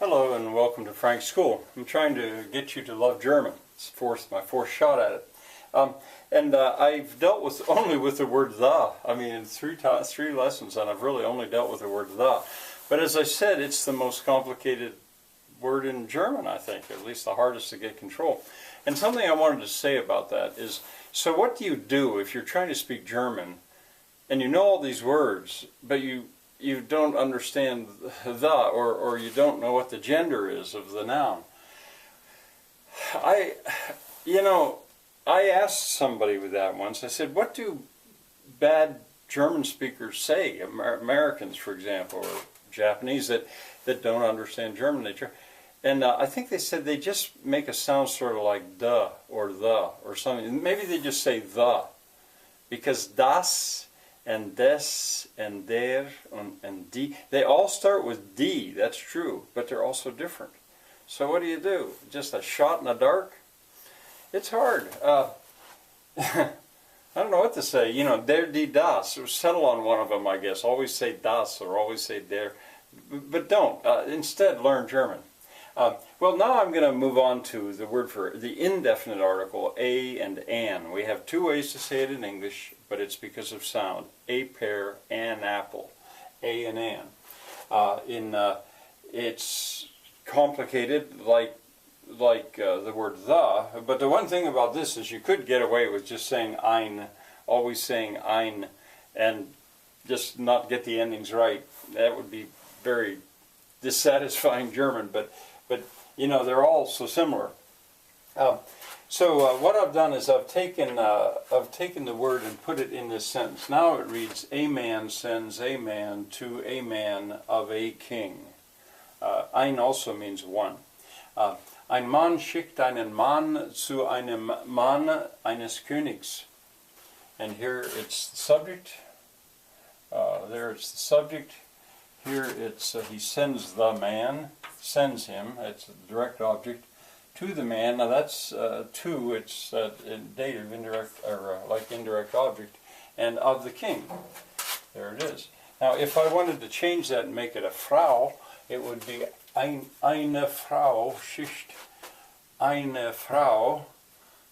Hello and welcome to Frank's School. I'm trying to get you to love German. It's my fourth shot at it. I've dealt only with the word the. I mean, in three lessons, and I've really only dealt with the word the. But as I said, it's the most complicated word in German, I think, at least the hardest to get control. And something I wanted to say about that is, so what do you do if you're trying to speak German and you know all these words, but you don't understand the, or you don't know what the gender is of the noun? I asked somebody with that once. I said, what do bad German speakers say, Americans, for example, or Japanese that don't understand German? And I think they said they just make a sound sort of like duh or the or something. Maybe they just say the, because das and des and der and die, they all start with D, that's true, but they're also different. So what do? Just a shot in the dark? It's hard. I don't know what to say. You know, der, die, das. Settle on one of them, I guess. Always say das or always say der. But don't. Instead, learn German. Well, now I'm going to move on to the word for the indefinite article, a and an. We have two ways to say it in English, but it's because of sound. A pear, an apple. A and an. It's complicated like the word the, but the one thing about this is you could get away with just saying ein, always saying ein, and just not get the endings right. That would be very dissatisfying German, but you know, they're all so similar. So what I've done is I've taken the word and put it in this sentence. Now it reads, a man sends a man to a man of a king. Ein also means one. Ein Mann schickt einen Mann zu einem Mann eines Königs. And here it's the subject. There it's the subject. Here it's he sends the man, sends him. It's a direct object to the man. Now that's to. It's dative, indirect, or like indirect object, and of the king. There it is. Now, if I wanted to change that and make it a Frau, it would be eine Frau schickt eine Frau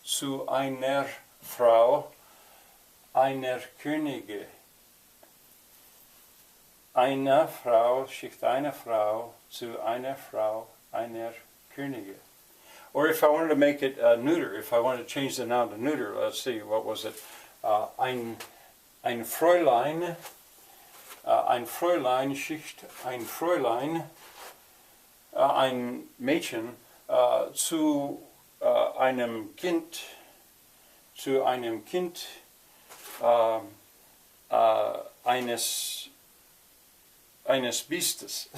zu einer Frau einer Könige. Eine Frau schickt eine Frau zu einer Frau einer Könige. Or if I wanted to make it neuter, if I wanted to change the noun to neuter, let's see, what was it? Ein Fräulein. Ein Fräulein schickt ein Fräulein, ein Mädchen, zu einem Kind, eines Biestes.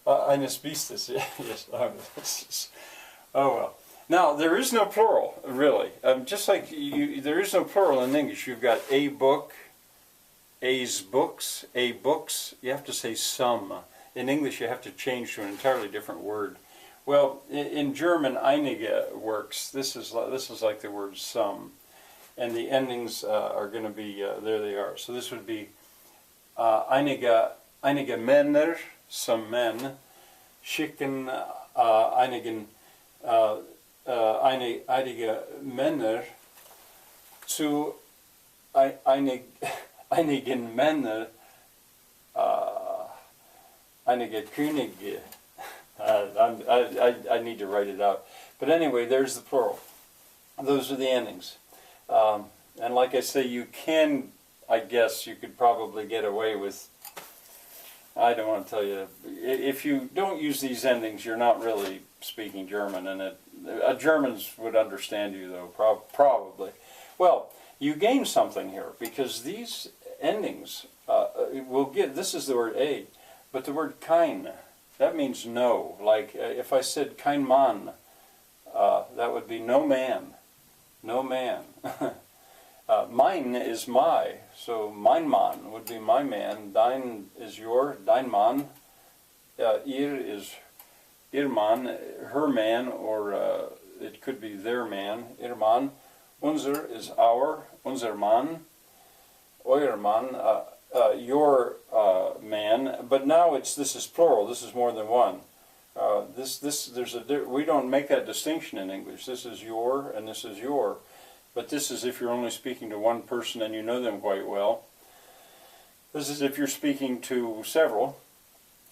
Eines Biestes, yes. Oh well. Now, there is no plural, really. Just like there is no plural in English. You've got a book, a's books, a books. You have to say some. In English, you have to change to an entirely different word. Well, in German, einige works. This is like the word some. And the endings are going to be, there they are. So this would be einige Männer, some men, schicken einige Männer zu einigen Männer, einige Könige. I need to write it out. But anyway, there's the plural. Those are the endings. And like I say, you can, I guess, you could probably get away with, I don't want to tell you, if you don't use these endings, you're not really speaking German, and Germans would understand you, though, probably. Well, you gain something here, because these endings will get, this is the word a, but the word kein, that means no. Like if I said kein Mann, that would be no man, no man. Mein is my, so mein Mann would be my man. Dein is your, dein Mann. Ihr is ihr Mann, her man, or it could be their man, ihr Mann. Unser is our, unser Mann. Euer Mann, your man, but now this is plural. This is more than one. We don't make that distinction in English. This is your and this is your, but this is if you're only speaking to one person and you know them quite well. This is if you're speaking to several.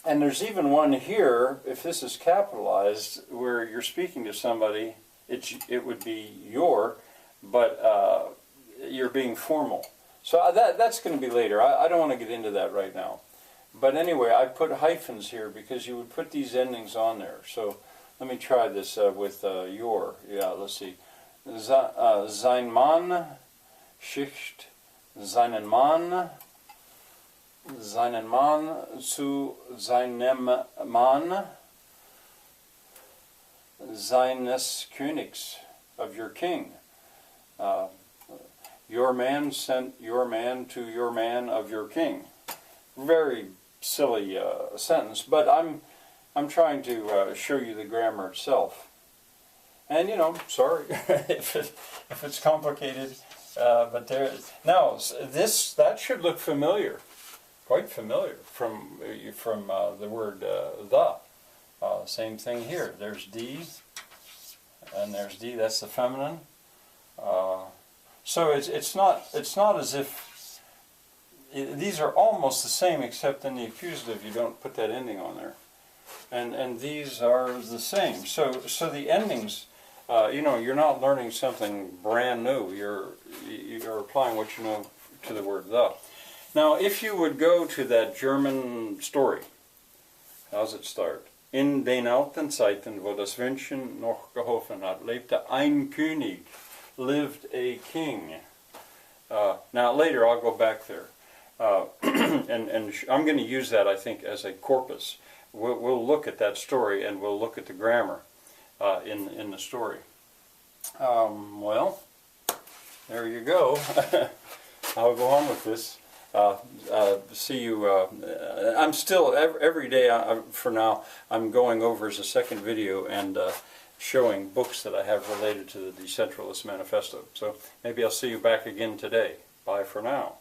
And there's even one here, if this is capitalized, where you're speaking to somebody, it would be your, but you're being formal. So that's going to be later. I don't want to get into that right now. But anyway, I put hyphens here because you would put these endings on there. So let me try this with your. Yeah, let's see. Sein Mann schickt seinen Mann zu seinem Mann seines Königs, of your king. Your man sent your man to your man of your king. Very silly sentence, but I'm trying to show you the grammar itself. And sorry if it's complicated, but there. Now that should look familiar, quite familiar from the word the. Same thing here. There's D, and there's D. That's the feminine. So it's not as if these are almost the same, except in the accusative you don't put that ending on there, and these are the same. So the endings, you're not learning something brand new. You're applying what you know to the word the. Now, if you would go to that German story, how's it start? In den alten Zeiten, wo das Wünschen noch geholfen hat, lebte ein König, lived a king. Now later I'll go back there, and I'm going to use that, I think, as a corpus. We'll look at that story and we'll look at the grammar in the story. Well, there you go. I'll go on with this. See you. I'm still every day for now. I'm going over as a second video and showing books that I have related to the Decentralist Manifesto. So maybe I'll see you back again today. Bye for now.